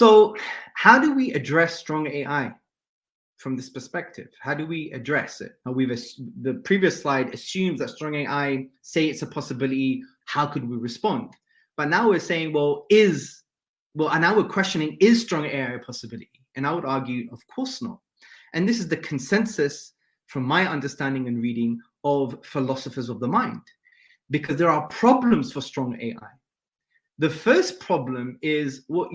So how do we address strong AI from this perspective? How do we address it? Now, the previous slide assumes that strong AI, say it's a possibility, how could we respond? But now we're saying, and now we're questioning, is strong AI a possibility? And I would argue, of course not. And this is the consensus from my understanding and reading of philosophers of the mind, because there are problems for strong AI. The first problem is what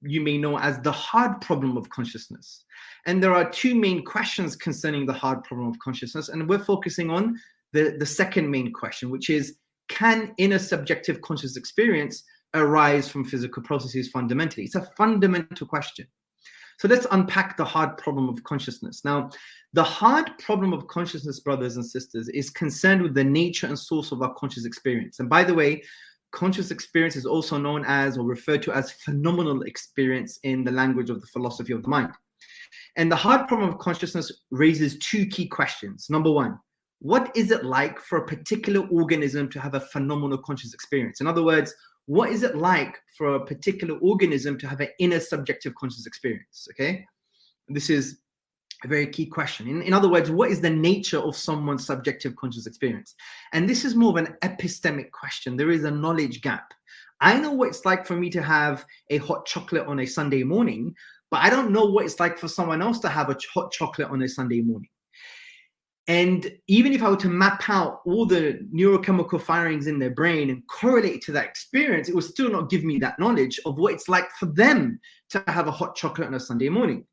you may know as the hard problem of consciousness. And there are two main questions concerning the hard problem of consciousness. And we're focusing on the second main question, which is, can inner subjective conscious experience arise from physical processes fundamentally? It's a fundamental question. So let's unpack the hard problem of consciousness. Now, the hard problem of consciousness, brothers and sisters, is concerned with the nature and source of our conscious experience. And by the way, conscious experience is also known as, or referred to as, phenomenal experience in the language of the philosophy of the mind. And the hard problem of consciousness raises two key questions. Number one, what is it like for a particular organism to have a phenomenal conscious experience? In other words, what is it like for a particular organism to have an inner subjective conscious experience? Okay, this is a very key question. In other words, what is the nature of someone's subjective conscious experience? And this is more of an epistemic question. There is a knowledge gap. I know what it's like for me to have a hot chocolate on a Sunday morning, but I don't know what it's like for someone else to have a hot chocolate on a Sunday morning. And even if I were to map out all the neurochemical firings in their brain and correlate it to that experience, it would still not give me that knowledge of what it's like for them to have a hot chocolate on a Sunday morning.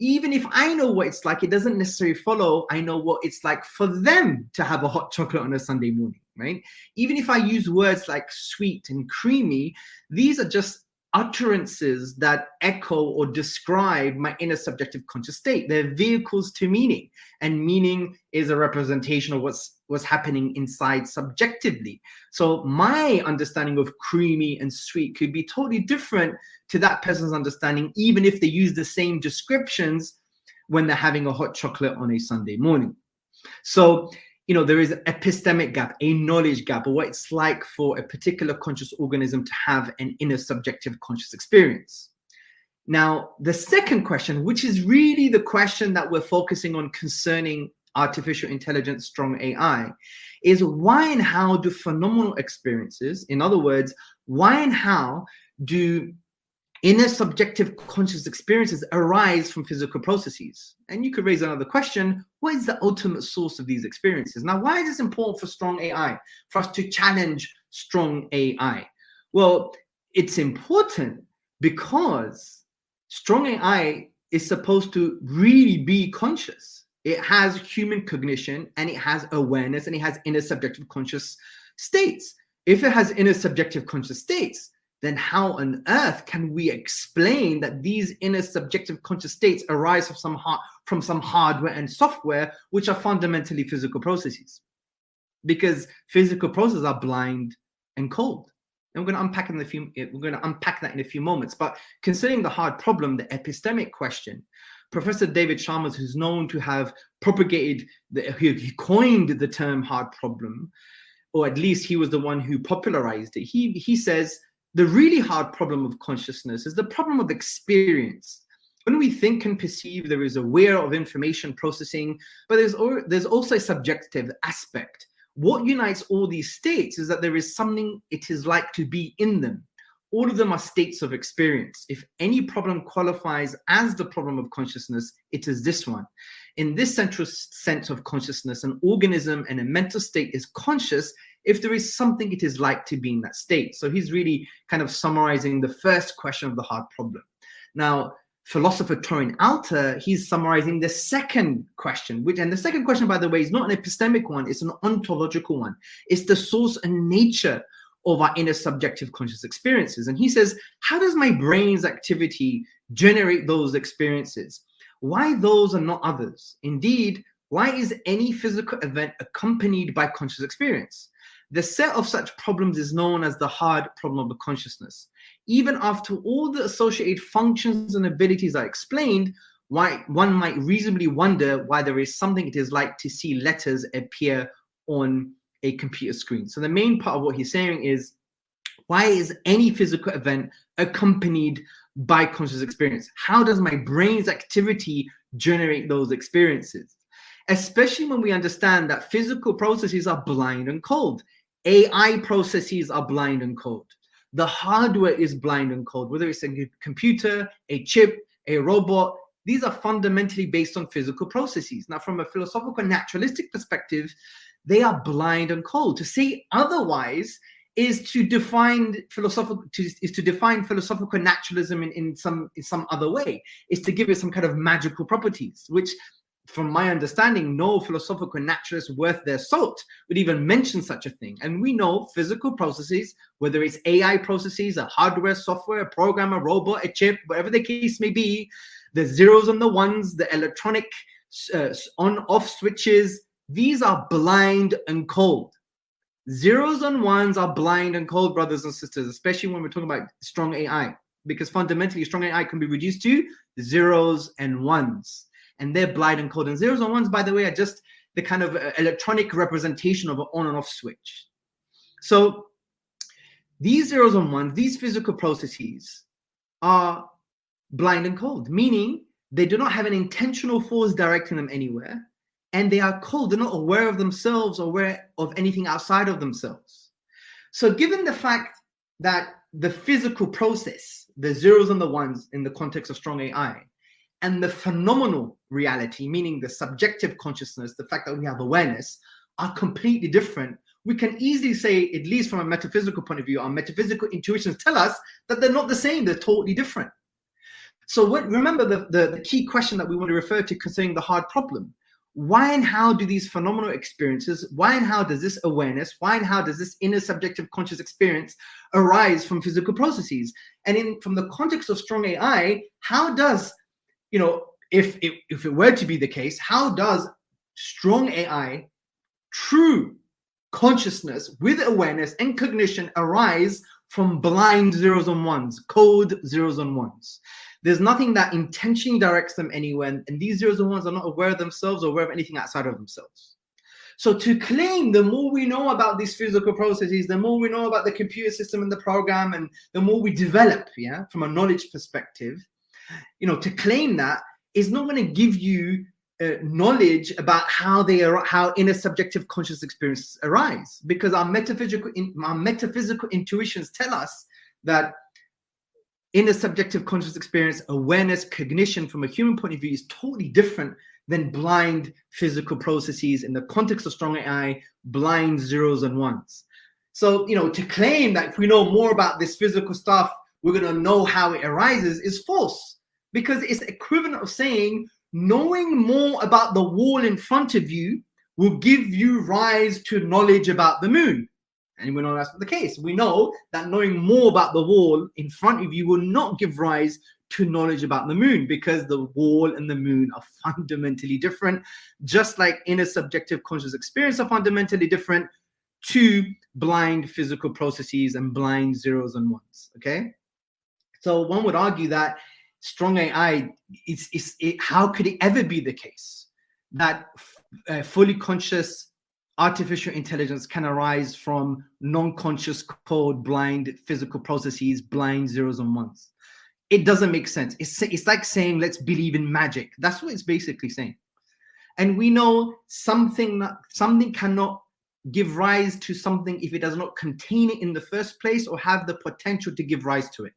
Even if I know what it's like, it doesn't necessarily follow I know what it's like for them to have a hot chocolate on a Sunday morning, right? Even if I use words like sweet and creamy, these are just utterances that echo or describe my inner subjective conscious state. They're vehicles to meaning, and meaning is a representation of what's happening inside subjectively. So my understanding of creamy and sweet could be totally different to that person's understanding, even if they use the same descriptions when they're having a hot chocolate on a Sunday morning. So there is an epistemic gap, a knowledge gap, or what it's like for a particular conscious organism to have an inner subjective conscious experience. Now, the second question, which is really the question that we're focusing on concerning artificial intelligence, strong AI, is why and how do phenomenal experiences, in other words, why and how do inner subjective conscious experiences arise from physical processes? And you could raise another question, what is the ultimate source of these experiences? Now, why is this important for strong AI, for us to challenge strong AI? Well, it's important because strong AI is supposed to really be conscious. It has human cognition, and it has awareness, and it has inner subjective conscious states. If it has inner subjective conscious states, then how on earth can we explain that these inner subjective conscious states arise from some hardware and software, which are fundamentally physical processes? Because physical processes are blind and cold. And we're going to unpack that in a few moments. But considering the hard problem, the epistemic question, Professor David Chalmers, who's known to have propagated, he coined the term hard problem, or at least he was the one who popularized it. He says, the really hard problem of consciousness is the problem of experience. When we think and perceive, there is aware of information processing, but there's also a subjective aspect. What unites all these states is that there is something it is like to be in them. All of them are states of experience. If any problem qualifies as the problem of consciousness, it is this one. In this central sense of consciousness, an organism and a mental state is conscious if there is something it is like to be in that state. So he's really kind of summarizing the first question of the hard problem. Now, philosopher Torrin Alter, he's summarizing the second question, and the second question, by the way, is not an epistemic one, it's an ontological one. It's the source and nature of our inner subjective conscious experiences. And he says, how does my brain's activity generate those experiences? Why those and not others? Indeed, why is any physical event accompanied by conscious experience? The set of such problems is known as the hard problem of the consciousness. Even after all the associated functions and abilities are explained, why one might reasonably wonder why there is something it is like to see letters appear on a computer screen. So the main part of what he's saying is, why is any physical event accompanied by conscious experience? How does my brain's activity generate those experiences? Especially when we understand that physical processes are blind and cold. AI processes are blind and cold. The hardware is blind and cold, whether it's a computer, a chip, a robot. These are fundamentally based on physical processes. Now, from a philosophical naturalistic perspective, they are blind and cold. To say otherwise is to define philosophical naturalism in some other way, is to give it some kind of magical properties, which, from my understanding, no philosophical naturalist worth their salt would even mention such a thing. And we know physical processes, whether it's AI processes, a hardware, software, a program, a robot, a chip, whatever the case may be, the zeros and the ones, the electronic on-off switches, these are blind and cold. Zeros and ones are blind and cold, brothers and sisters, especially when we're talking about strong AI, because fundamentally strong AI can be reduced to zeros and ones, and they're blind and cold. And zeros and ones, by the way, are just the kind of electronic representation of an on and off switch. So these zeros and ones, these physical processes are blind and cold, meaning they do not have an intentional force directing them anywhere, and they are cold. They're not aware of themselves or aware of anything outside of themselves. So given the fact that the physical process, the zeros and the ones in the context of strong AI, and the phenomenal reality, meaning the subjective consciousness, the fact that we have awareness, are completely different, we can easily say, at least from a metaphysical point of view, our metaphysical intuitions tell us that they're not the same, they're totally different. So remember the key question that we want to refer to concerning the hard problem. Why and how do these phenomenal experiences, why and how does this awareness, why and how does this inner subjective conscious experience arise from physical processes? And from the context of strong AI, how does, if it were to be the case, how does strong AI, true consciousness with awareness and cognition, arise from blind zeros and ones, cold zeros and ones? There's nothing that intentionally directs them anywhere, and these zeros and ones are not aware of themselves or aware of anything outside of themselves. So to claim the more we know about these physical processes, the more we know about the computer system and the program, and the more we develop, from a knowledge perspective, to claim that is not going to give you knowledge about how inner subjective conscious experiences arise, because our metaphysical intuitions tell us that inner subjective conscious experience, awareness, cognition from a human point of view is totally different than blind physical processes in the context of strong AI, blind zeros and ones. So, to claim that if we know more about this physical stuff, we're going to know how it arises is false, because it's equivalent of saying knowing more about the wall in front of you will give you rise to knowledge about the moon. And we know that's not the case. We know that knowing more about the wall in front of you will not give rise to knowledge about the moon, because the wall and the moon are fundamentally different, just like inner subjective conscious experience are fundamentally different to blind physical processes and blind zeros and ones. Okay, so one would argue that strong AI, how could it ever be the case that fully conscious artificial intelligence can arise from non-conscious, cold, blind physical processes, blind zeros and ones? It doesn't make sense. It's like saying, let's believe in magic. That's what it's basically saying. And we know something cannot give rise to something if it does not contain it in the first place or have the potential to give rise to it.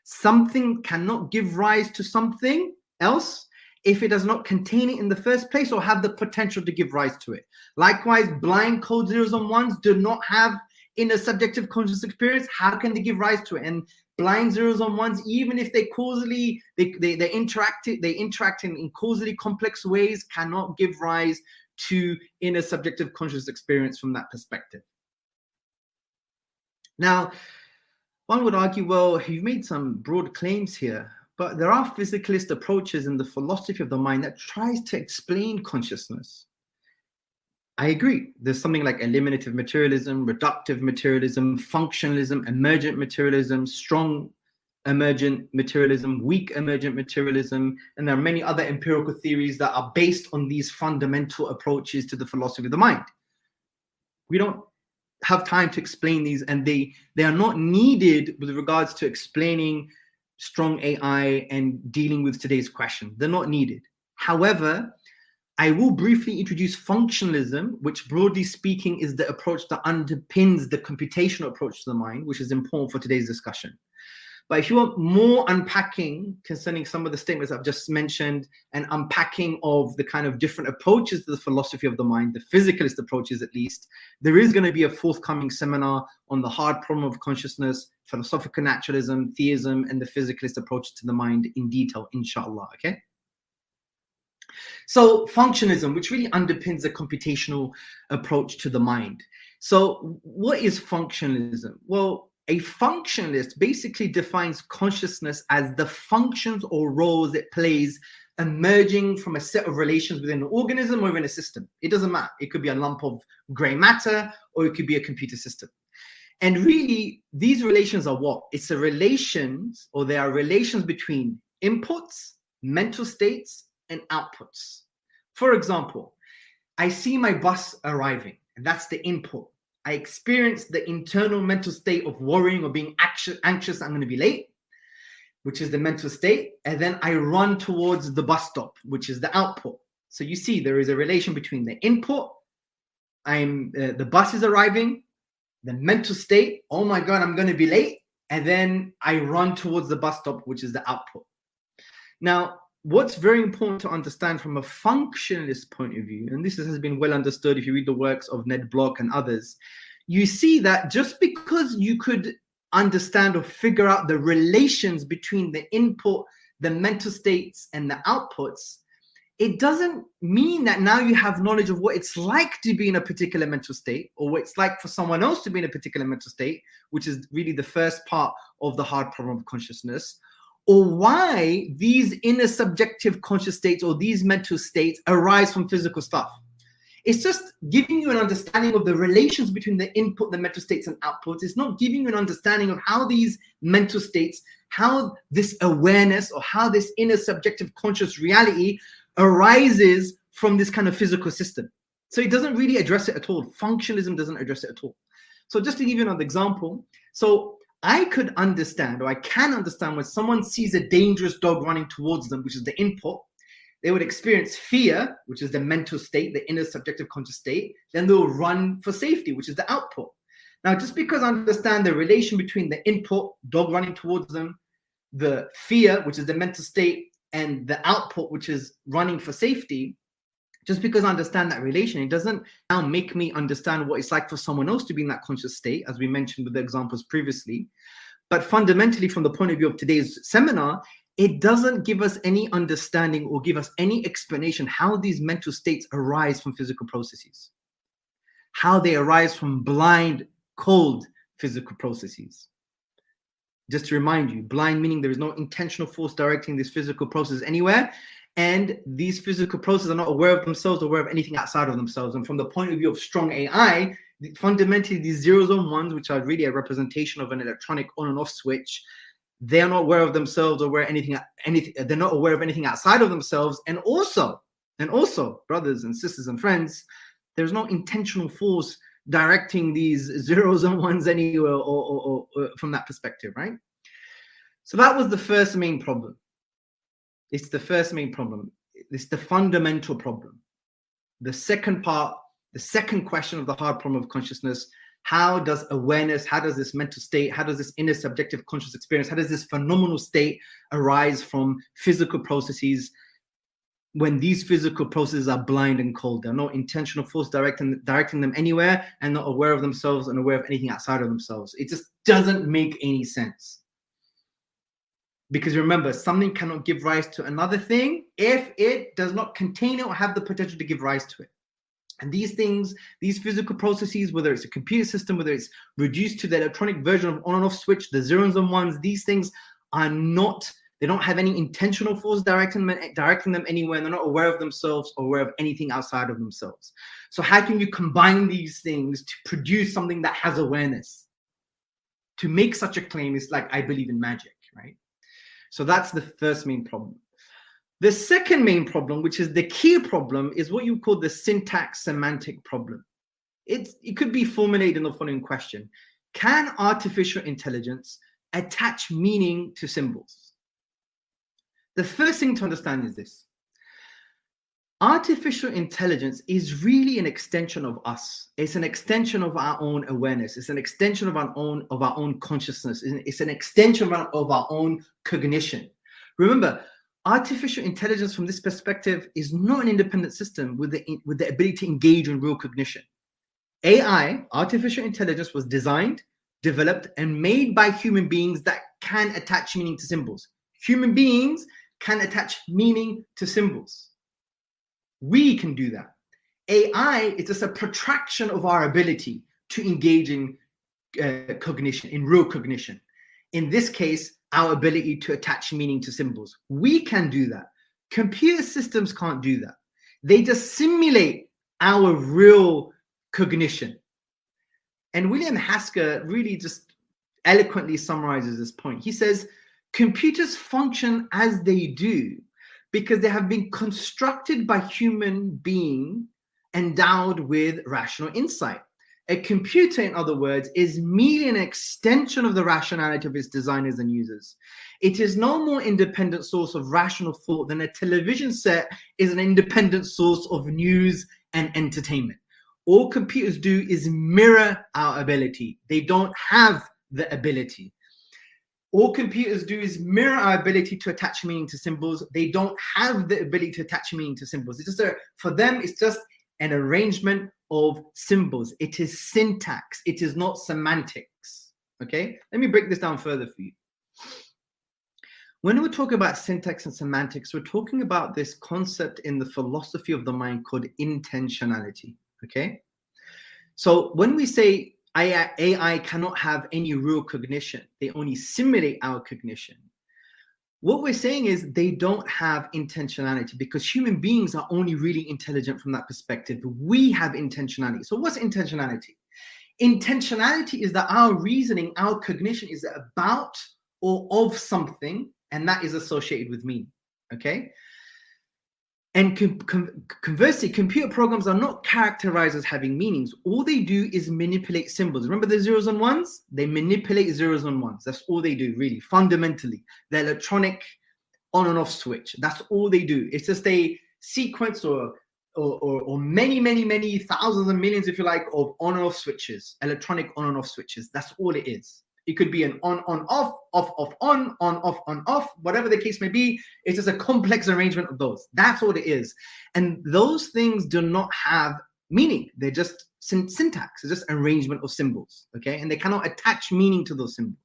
Something cannot give rise to something else if it does not contain it in the first place or have the potential to give rise to it. Likewise, blind cold zeros and ones do not have inner subjective conscious experience. How can they give rise to it? And blind zeros and ones, even if they causally they interact in causally complex ways, cannot give rise to inner subjective conscious experience from that perspective. Now, one would argue, well, you've made some broad claims here, but there are physicalist approaches in the philosophy of the mind that tries to explain consciousness. I agree. There's something like eliminative materialism, reductive materialism, functionalism, emergent materialism, strong emergent materialism, weak emergent materialism, and there are many other empirical theories that are based on these fundamental approaches to the philosophy of the mind. We don't have time to explain these, and they are not needed with regards to explaining strong AI and dealing with today's question. They're not needed. However, I will briefly introduce functionalism, which broadly speaking is the approach that underpins the computational approach to the mind, which is important for today's discussion. But if you want more unpacking concerning some of the statements I've just mentioned and unpacking of the kind of different approaches to the philosophy of the mind, the physicalist approaches at least, there is going to be a forthcoming seminar on the hard problem of consciousness, philosophical naturalism, theism, and the physicalist approach to the mind in detail, inshallah, okay? So functionalism, which really underpins the computational approach to the mind. So what is functionalism? Well, a functionalist basically defines consciousness as the functions or roles it plays emerging from a set of relations within an organism or within a system. It doesn't matter. It could be a lump of gray matter, or it could be a computer system. And really, these relations are what? It's a relations, or they are relations between inputs, mental states, and outputs. For example, I see my bus arriving, and that's the input. I experience the internal mental state of worrying or being anxious, I'm going to be late, which is the mental state. And then I run towards the bus stop, which is the output. So you see there is a relation between the input, the bus is arriving, the mental state, oh my God, I'm going to be late. And then I run towards the bus stop, which is the output. Now, what's very important to understand from a functionalist point of view, and this has been well understood if you read the works of Ned Block and others, you see that just because you could understand or figure out the relations between the input, the mental states, and the outputs, it doesn't mean that now you have knowledge of what it's like to be in a particular mental state, or what it's like for someone else to be in a particular mental state, which is really the first part of the hard problem of consciousness, or why these inner subjective conscious states or these mental states arise from physical stuff. It's just giving you an understanding of the relations between the input, the mental states, and outputs. It's not giving you an understanding of how these mental states, how this awareness, or how this inner subjective conscious reality arises from this kind of physical system. So it doesn't really address it at all. Functionalism doesn't address it at all. So just to give you another example, so I could understand, or I can understand, when someone sees a dangerous dog running towards them, which is the input, they would experience fear, which is the mental state, the inner subjective conscious state. Then they'll run for safety, which is the output. Now, just because I understand the relation between the input, dog running towards them, the fear, which is the mental state, and the output, which is running for safety, just because I understand that relation, it doesn't now make me understand what it's like for someone else to be in that conscious state, as we mentioned with the examples previously. But fundamentally, from the point of view of today's seminar, it doesn't give us any understanding or give us any explanation how these mental states arise from physical processes, how they arise from blind, cold physical processes. Just to remind you, blind meaning there is no intentional force directing this physical process anywhere. And these physical processes are not aware of themselves or aware of anything outside of themselves. And from the point of view of strong AI, fundamentally these zeros and ones, which are really a representation of an electronic on and off switch, they are not aware of themselves or aware anything. They're not aware of anything outside of themselves. And also, brothers and sisters and friends, there's no intentional force directing these zeros and ones anywhere or from that perspective, right? So that was the first main problem. It's the first main problem. It's the fundamental problem. The second part, the second question of the hard problem of consciousness, how does awareness, how does this mental state, how does this inner subjective conscious experience, how does this phenomenal state arise from physical processes when these physical processes are blind and cold? There are no intentional force directing them anywhere, and not aware of themselves and aware of anything outside of themselves. It just doesn't make any sense. Because remember, something cannot give rise to another thing if it does not contain it or have the potential to give rise to it. And these things, these physical processes, whether it's a computer system, whether it's reduced to the electronic version of on and off switch, the zeros and ones, these things are not, they don't have any intentional force directing them anywhere, and they're not aware of themselves or aware of anything outside of themselves. So how can you combine these things to produce something that has awareness? To make such a claim is like, I believe in magic, right? So that's the first main problem. The second main problem, which is the key problem, is what you call the syntax semantic problem. It could be formulated in the following question: can artificial intelligence attach meaning to symbols? The first thing to understand is this. Artificial intelligence is really an extension of us. It's an extension of our own awareness. It's an extension of our own consciousness. It's an extension of our own cognition. Remember, artificial intelligence from this perspective is not an independent system with the ability to engage in real cognition. AI, artificial intelligence, was designed, developed, and made by human beings that can attach meaning to symbols. Human beings can attach meaning to symbols. We can do that. AI is just a protraction of our ability to engage in cognition, in real cognition. In this case, our ability to attach meaning to symbols. We can do that. Computer systems can't do that. They just simulate our real cognition. And William Hasker really just eloquently summarizes this point. He says, computers function as they do because they have been constructed by human beings endowed with rational insight. A computer, in other words, is merely an extension of the rationality of its designers and users. It is no more independent source of rational thought than a television set is an independent source of news and entertainment. All computers do is mirror our ability. They don't have the ability. All computers do is mirror our ability to attach meaning to symbols. They don't have the ability to attach meaning to symbols. It's just for them, it's just an arrangement of symbols. It is syntax. It is not semantics. Okay, let me break this down further for you. When we talk about syntax and semantics, we're talking about this concept in the philosophy of the mind called intentionality. Okay, so when we say AI cannot have any real cognition, they only simulate our cognition. What we're saying is they don't have intentionality because human beings are only really intelligent from that perspective. We have intentionality. So what's intentionality? Intentionality is that our reasoning, our cognition is about or of something, and that is associated with meaning. Okay? And conversely, computer programs are not characterized as having meanings. All they do is manipulate symbols. Remember the zeros and ones? They manipulate zeros and ones. That's all they do, really, fundamentally. The electronic on and off switch. That's all they do. It's just a sequence or many thousands and millions, if you like, of on and off switches, electronic on and off switches. That's all it is. It could be an on, off, on, off, whatever the case may be. It's just a complex arrangement of those. That's all it is. And those things do not have meaning. They're just syntax. It's just arrangement of symbols, okay? And they cannot attach meaning to those symbols.